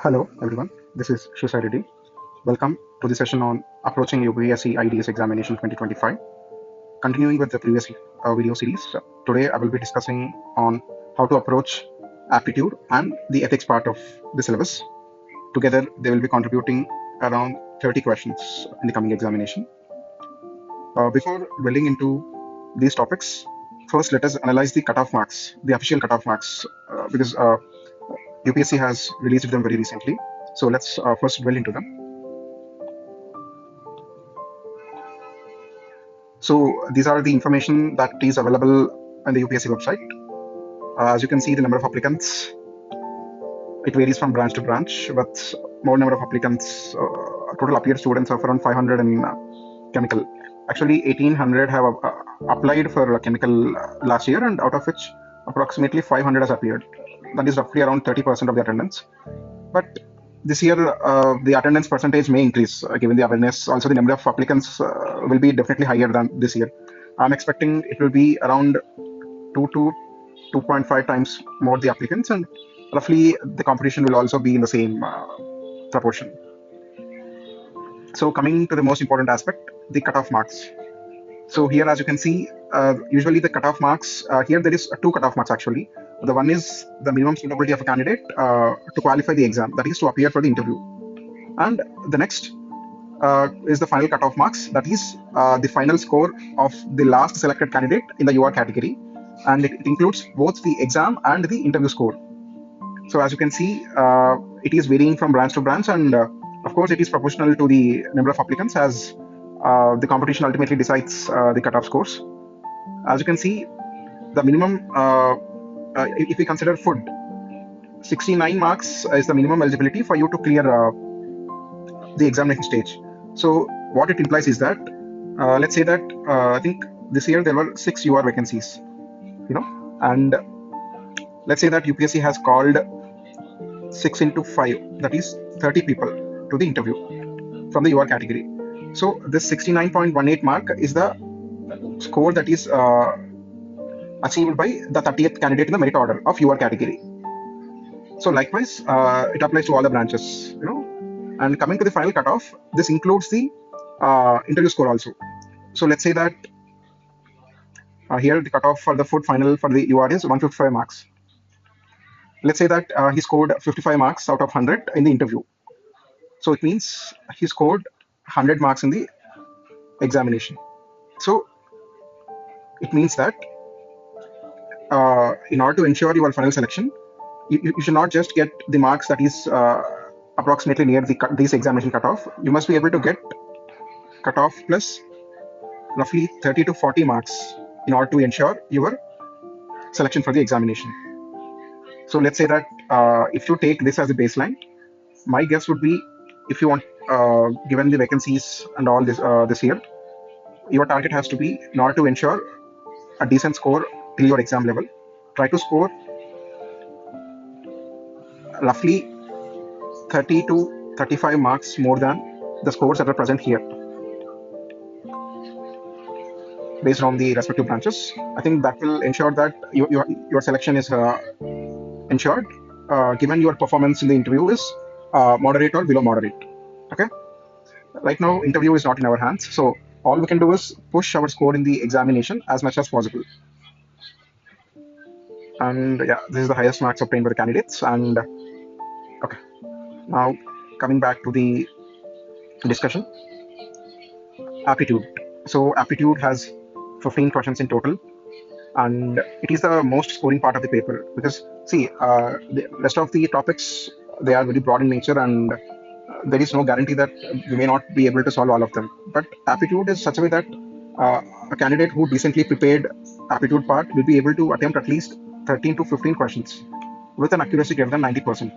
Hello everyone, this is Shusha Reddy. Welcome to the session on approaching UPSC IEDS examination 2025. Continuing with the previous video series, today I will be discussing on how to approach aptitude and the ethics part of the syllabus. Together, they will be contributing around 30 questions in the coming examination. Before dwelling into these topics, first let us analyze the cutoff marks, the official cutoff marks, because UPSC has released them very recently. So let's first dwell into them. So these are the information that is available on the UPSC website. As you can see, the number of applicants, it varies from branch to branch, but more number of applicants, total appeared students of around 500 in chemical. Actually, 1800 have applied for chemical last year, and out of which approximately 500 has appeared. That is roughly around 30% of the attendance. But this year, the attendance percentage may increase given the awareness. Also, the number of applicants will be definitely higher than this year. I'm expecting it will be around 2 to 2.5 times more the applicants, and roughly the competition will also be in the same proportion. So coming to the most important aspect, the cutoff marks. So here, as you can see, usually the cutoff marks, here there is two cutoff marks actually. The one is the minimum suitability of a candidate to qualify the exam, that is to appear for the interview. And the next is the final cutoff marks, that is the final score of the last selected candidate in the UR category. And it includes both the exam and the interview score. So as you can see, it is varying from branch to branch, and of course it is proportional to the number of applicants, as the competition ultimately decides the cutoff scores. As you can see, the minimum, if we consider food, 69 marks is the minimum eligibility for you to clear the examination stage. So what it implies is that, let's say that I think this year there were 6 UR vacancies, and let's say that UPSC has called 6 into 5, that is 30 people to the interview from the UR category. So this 69.18 mark is the score that is achieved by the 30th candidate in the merit order of UR category. So likewise, it applies to all the branches, And coming to the final cutoff, this includes the interview score also. So let's say that here the cutoff for the food final for the UR is 155 marks. Let's say that he scored 55 marks out of 100 in the interview. So it means he scored 100 marks in the examination. So it means that in order to ensure your final selection, you should not just get the marks that is approximately near this examination cutoff. You must be able to get cutoff plus roughly 30 to 40 marks in order to ensure your selection for the examination. So let's say that if you take this as a baseline, my guess would be, if you want, given the vacancies and all this year, your target has to be, in order to ensure a decent score till your exam level, try to score roughly 30 to 35 marks more than the scores that are present here based on the respective branches. I think that will ensure that your selection is ensured, given your performance in the interview is moderate or below moderate. Okay. Right now, interview is not in our hands, so all we can do is push our score in the examination as much as possible. And yeah, this is the highest marks obtained by the candidates. And okay, now coming back to the discussion, aptitude. So aptitude has 15 questions in total, and it is the most scoring part of the paper, because see, the rest of the topics, they are very broad in nature, and there is no guarantee that you may not be able to solve all of them. But aptitude is such a way that a candidate who decently prepared aptitude part will be able to attempt at least 13 to 15 questions with an accuracy greater than 90%.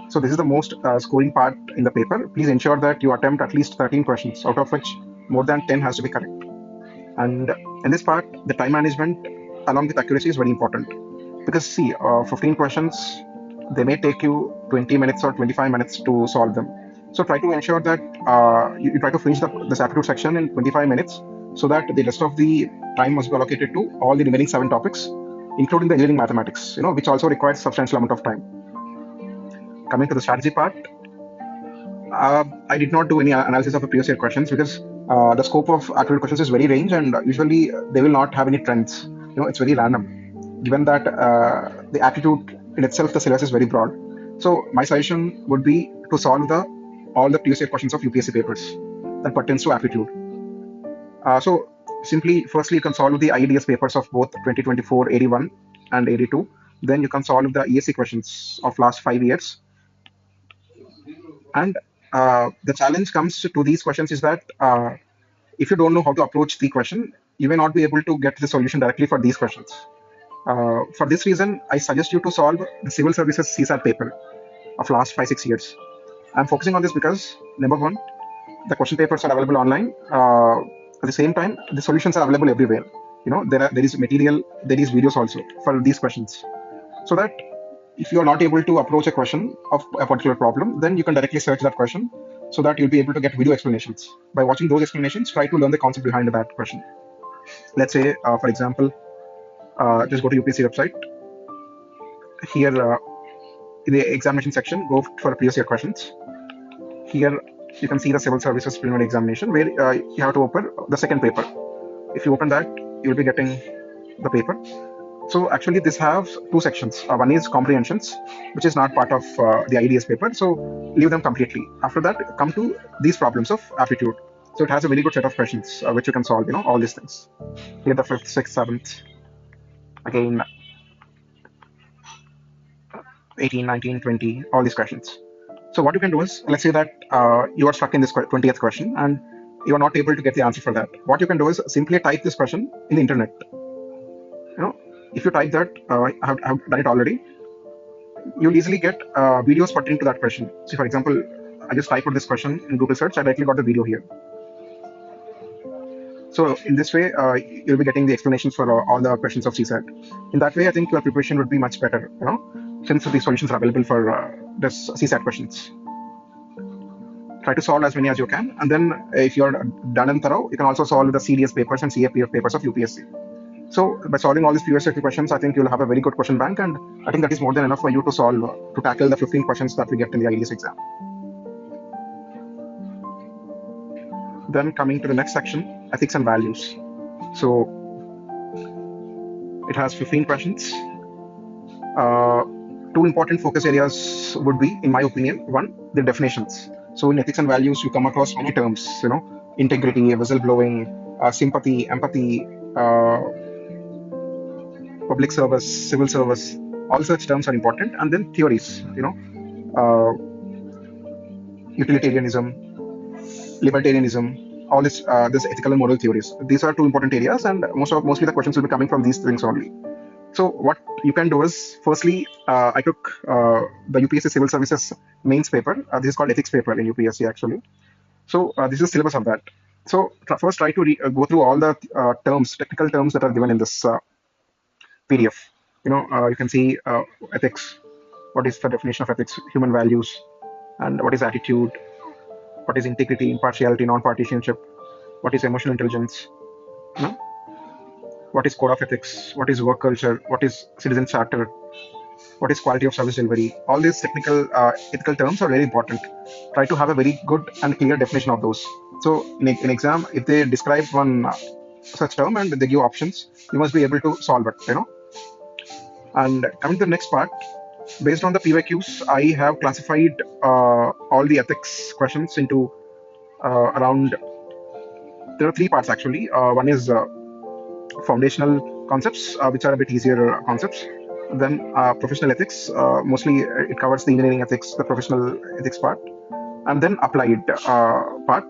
So this is the most scoring part in the paper. Please ensure that you attempt at least 13 questions, out of which more than 10 has to be correct. And in this part, the time management along with accuracy is very important, because see, 15 questions, they may take you 20 minutes or 25 minutes to solve them. So try to ensure that you try to finish this aptitude section in 25 minutes, so that the rest of the time must be allocated to all the remaining 7 topics, including the engineering mathematics, which also requires substantial amount of time. Coming to the strategy part, I did not do any analysis of the previous year questions because the scope of Aptitude questions is very range, and usually they will not have any trends. It's very random. Given that the Aptitude in itself, the syllabus is very broad. So my suggestion would be to solve all the previous year questions of UPSC papers that pertains to Aptitude. So simply, firstly, you can solve the IEDS papers of both 2024 AD-1 and AD-2. Then you can solve the ESC questions of last 5 years. And the challenge comes to these questions is that if you don't know how to approach the question, you may not be able to get the solution directly for these questions. For this reason, I suggest you to solve the civil services CSAT paper of last 5-6 years. I'm focusing on this because number one, the question papers are available online. At the same time, the solutions are available everywhere. There is material, there is videos also for these questions. So that if you are not able to approach a question of a particular problem, then you can directly search that question so that you'll be able to get video explanations. By watching those explanations, try to learn the concept behind that question. Let's say, for example, just go to UPSC website. Here, in the examination section, go for previous year questions. Here, you can see the civil services preliminary examination where you have to open the second paper. If you open that, you'll be getting the paper. So actually this has two sections. One is comprehensions, which is not part of the IEDS paper. So leave them completely. After that, come to these problems of aptitude. So it has a very good set of questions which you can solve, all these things. Here the 5th, 6th, 7th, again 18, 19, 20, all these questions. So what you can do is, let's say that you are stuck in this 20th question and you are not able to get the answer for that. What you can do is simply type this question in the internet. If you type that, I have done it already, you'll easily get videos pertaining to that question. So for example, I just typed out this question in Google search, I directly got the video here. So in this way, you'll be getting the explanations for all the questions of CSAT. In that way, I think your preparation would be much better, since the solutions are available for this CSAT questions. Try to solve as many as you can, and then if you're done and thorough, you can also solve the CDS papers and CFPF papers of UPSC. So by solving all these previous questions, I think you'll have a very good question bank, and I think that is more than enough for you to solve, to tackle the 15 questions that we get in the IEDS exam. Then coming to the next section, ethics and values. So it has 15 questions. Two important focus areas would be, in my opinion, one, the definitions. So in ethics and values, you come across many terms, integrity, whistleblowing, sympathy, empathy, public service, civil service, all such terms are important. And then theories, utilitarianism, libertarianism, all this ethical and moral theories. These are two important areas, and mostly the questions will be coming from these things only. So what you can do is, firstly, I took the UPSC Civil Services mains paper. This is called ethics paper in UPSC actually. So this is the syllabus of that. So first try to go through all the technical terms that are given in this PDF. You can see ethics. What is the definition of ethics? Human values, and what is attitude? What is integrity, impartiality, non-partisanship? What is emotional intelligence? What is code of ethics? What is work culture? What is citizen charter? What is quality of service delivery? All these technical ethical terms are very important. Try to have a very good and clear definition of those. So in exam, if they describe one such term and they give options, you must be able to solve it. And coming to the next part, based on the PYQs, I have classified all the ethics questions into around. There are 3 parts actually. One is foundational concepts, which are a bit easier concepts. Then professional ethics, mostly it covers the engineering ethics, the professional ethics part, and then applied part.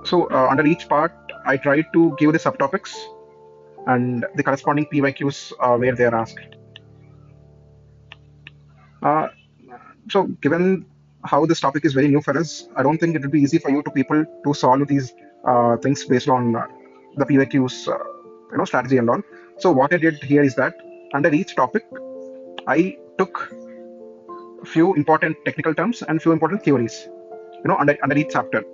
So under each part, I tried to give the subtopics and the corresponding PYQs where they are asked. So given how this topic is very new for us, I don't think it would be easy for you people to solve these things based on the PYQs, strategy and all. So what I did here is that under each topic, I took few important technical terms and few important theories, under each chapter.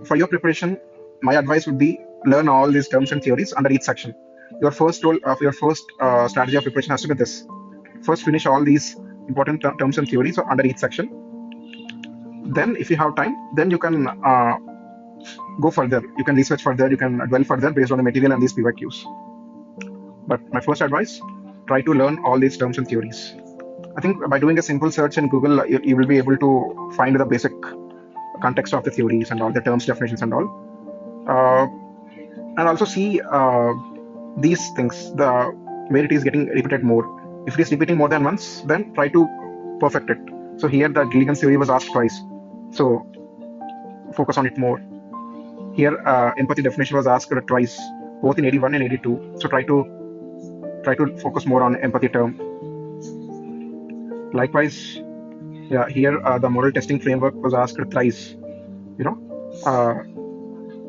For your preparation, my advice would be learn all these terms and theories under each section. Your first strategy of preparation has to be this. first finish all these important terms and theories under each section. Then if you have time, then you can go further, you can research further, you can dwell further based on the material and these PYQs. But my first advice, try to learn all these terms and theories. I think by doing a simple search in Google, you will be able to find the basic context of the theories and all the terms, definitions and all. And also see these things, where it is getting repeated more. If it is repeating more than once, then try to perfect it. So here the Gilligan's theory was asked twice, so focus on it more. Here empathy definition was asked twice, both in AD-1 and AD-2. So try to focus more on empathy term. Likewise, yeah, here the moral testing framework was asked thrice. You know,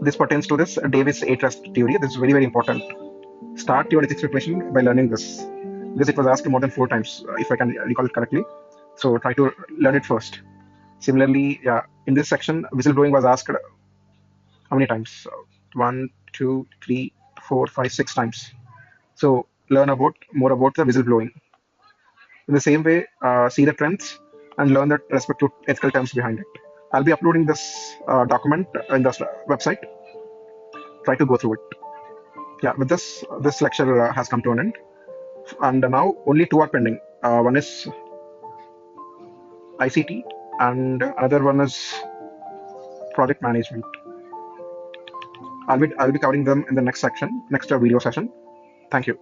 this pertains to this Davis A-trust theory. This is very, very important. Start your ethics preparation by learning this, because it was asked more than 4 times, if I can recall it correctly. So try to learn it first. Similarly, yeah, in this section, whistleblowing was asked how many times? 1, 2, 3, 4, 5, 6 times. So learn more about the whistleblowing. In the same way, see the trends and learn the respective ethical terms behind it. I'll be uploading this document in the website. Try to go through it. Yeah, with this lecture has come to an end, and now only 2 are pending. One is ICT, and another one is project management. I'll be covering them in the next video session. Thank you.